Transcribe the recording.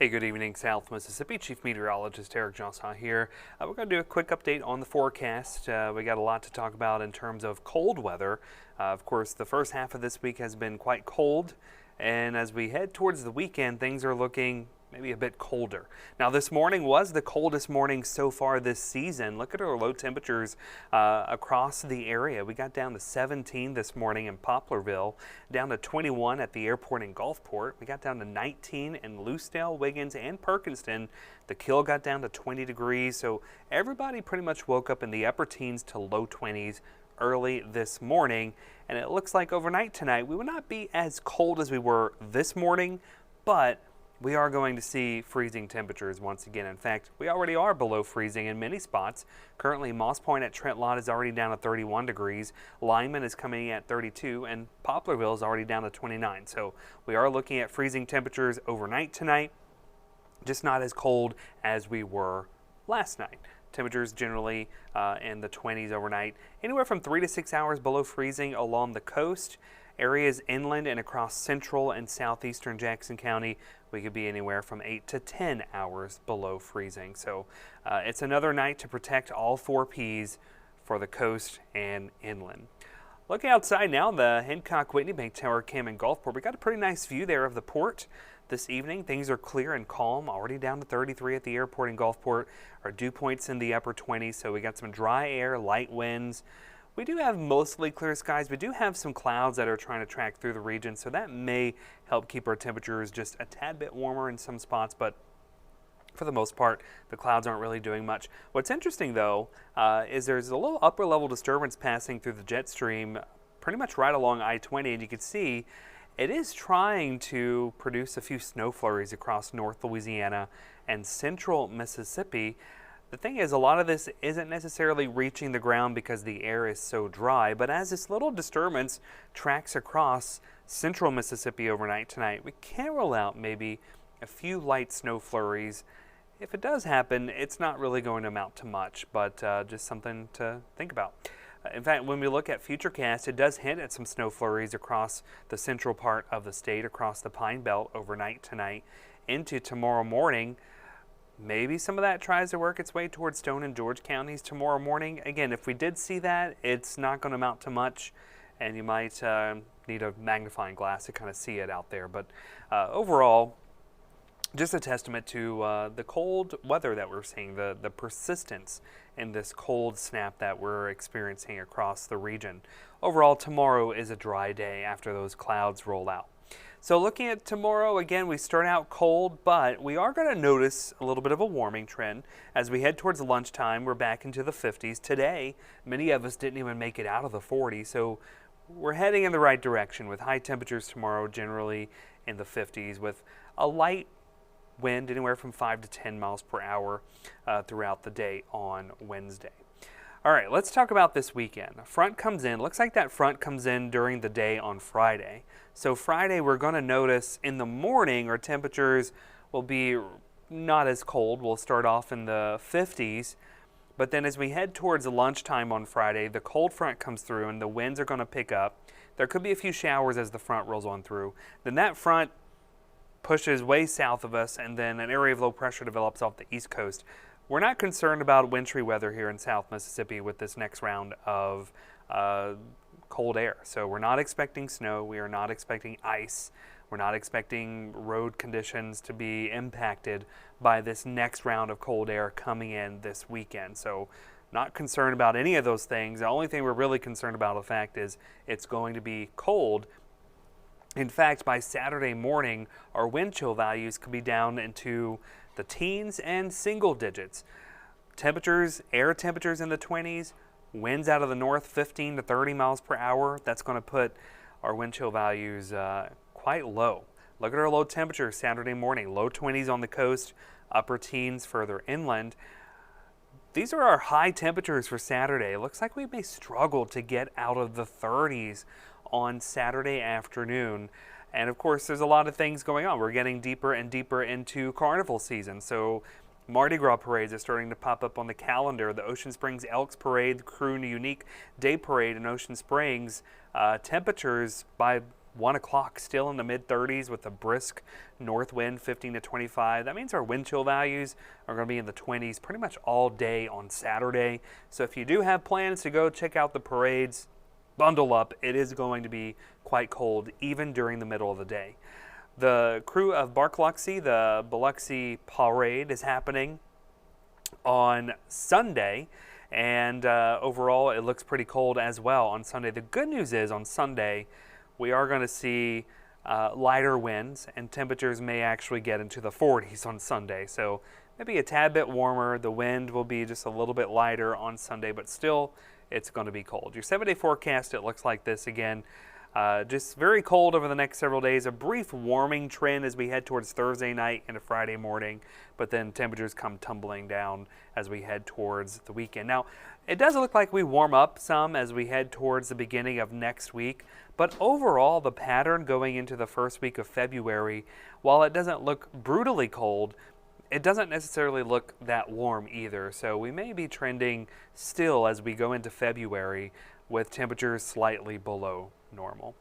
Hey, good evening, South Mississippi. Chief Meteorologist Eric Jeansonne here. We're going to do a quick update on the forecast. We got a lot to talk about in terms of cold weather. Of course, the first half of this week has been quite cold, and as we head towards the weekend, things are looking maybe a bit colder. Now, this morning was the coldest morning so far this season. Look at our low temperatures across the area. We got down to 17 this morning in Poplarville, down to 21 at the airport in Gulfport. We got down to 19 in Lucedale, Wiggins, and Perkinston. The Kill got down to 20 degrees, so everybody pretty much woke up in the upper teens to low 20s early this morning, and it looks like overnight tonight we will not be as cold as we were this morning, but we are going to see freezing temperatures once again. In fact, we already are below freezing in many spots. Currently, Moss Point at Trent Lott is already down to 31 degrees. Lyman is coming in at 32, and Poplarville is already down to 29. So we are looking at freezing temperatures overnight tonight, just not as cold as we were last night. Temperatures generally in the 20s overnight, anywhere from 3 to 6 hours below freezing along the coast. Areas inland and across central and southeastern Jackson County, we could be anywhere from 8 to 10 hours below freezing. So it's another night to protect all 4 Ps for the coast and inland. Looking outside now, the Hancock-Whitney Bank Tower came in Gulfport. We got a pretty nice view there of the port this evening. Things are clear and calm, already down to 33 at the airport in Gulfport. Our dew points in the upper 20s, so we got some dry air, light winds. We do have mostly clear skies. We do have some clouds that are trying to track through the region, so that may help keep our temperatures just a tad bit warmer in some spots, but for the most part, the clouds aren't really doing much. What's interesting, though, is there's a little upper level disturbance passing through the jet stream pretty much right along I-20, and you can see it is trying to produce a few snow flurries across North Louisiana and central Mississippi. The thing is, a lot of this isn't necessarily reaching the ground because the air is so dry, but as this little disturbance tracks across central Mississippi overnight tonight, we can't rule out maybe a few light snow flurries. If it does happen, it's not really going to amount to much, but just something to think about. In fact, when we look at Futurecast, it does hint at some snow flurries across the central part of the state, across the Pine Belt overnight tonight into tomorrow morning. Maybe some of that tries to work its way towards Stone and George counties tomorrow morning. Again, if we did see that, it's not going to amount to much, and you might need a magnifying glass to kind of see it out there. But overall, just a testament to the cold weather that we're seeing, the persistence in this cold snap that we're experiencing across the region. Overall, tomorrow is a dry day after those clouds roll out. So looking at tomorrow, again, we start out cold, but we are going to notice a little bit of a warming trend. As we head towards lunchtime, we're back into the 50s. Today, many of us didn't even make it out of the 40s, so we're heading in the right direction with high temperatures tomorrow, generally in the 50s, with a light wind anywhere from 5 to 10 miles per hour throughout the day on Wednesday. All right, let's talk about this weekend. A front comes in. Looks like that front comes in during the day on Friday. So Friday, we're going to notice in the morning our temperatures will be not as cold. We'll start off in the 50s. But then as we head towards lunchtime on Friday, the cold front comes through and the winds are going to pick up. There could be a few showers as the front rolls on through. Then that front pushes way south of us, and then an area of low pressure develops off the east coast. We're not concerned about wintry weather here in South Mississippi with this next round of cold air. So we're not expecting snow. We are not expecting ice. We're not expecting road conditions to be impacted by this next round of cold air coming in this weekend. So not concerned about any of those things. The only thing we're really concerned about, the fact is it's going to be cold. In fact, by Saturday morning, our wind chill values could be down into the teens and single digits. Temperatures, air temperatures in the 20s, winds out of the north 15 to 30 miles per hour. That's going to put our wind chill values quite low. Look at our low temperatures Saturday morning, low 20s on the coast, upper teens further inland. These are our high temperatures for Saturday. It looks like we may struggle to get out of the 30s on Saturday afternoon. And of course, there's a lot of things going on. We're getting deeper and deeper into carnival season. So Mardi Gras parades are starting to pop up on the calendar. The Ocean Springs Elks Parade, the Crew Unique Day Parade in Ocean Springs. Temperatures by 1 o'clock still in the mid-30s with a brisk north wind, 15 to 25. That means our wind chill values are going to be in the 20s pretty much all day on Saturday. So if you do have plans to go check out the parades, bundle up. It is going to be quite cold even during the middle of the day. The crew of Biloxi, the Biloxi Parade, is happening on Sunday, and overall it looks pretty cold as well on Sunday. The good news is on Sunday we are going to see lighter winds, and temperatures may actually get into the 40s on Sunday, so maybe a tad bit warmer. The wind will be just a little bit lighter on Sunday, but still it's going to be cold. Your 7-day forecast, it looks like this again. Just very cold over the next several days. A brief warming trend as we head towards Thursday night into Friday morning, but then temperatures come tumbling down as we head towards the weekend. Now, it does look like we warm up some as we head towards the beginning of next week, but overall the pattern going into the first week of February, while it doesn't look brutally cold, it doesn't necessarily look that warm either. So we may be trending still as we go into February with temperatures slightly below normal.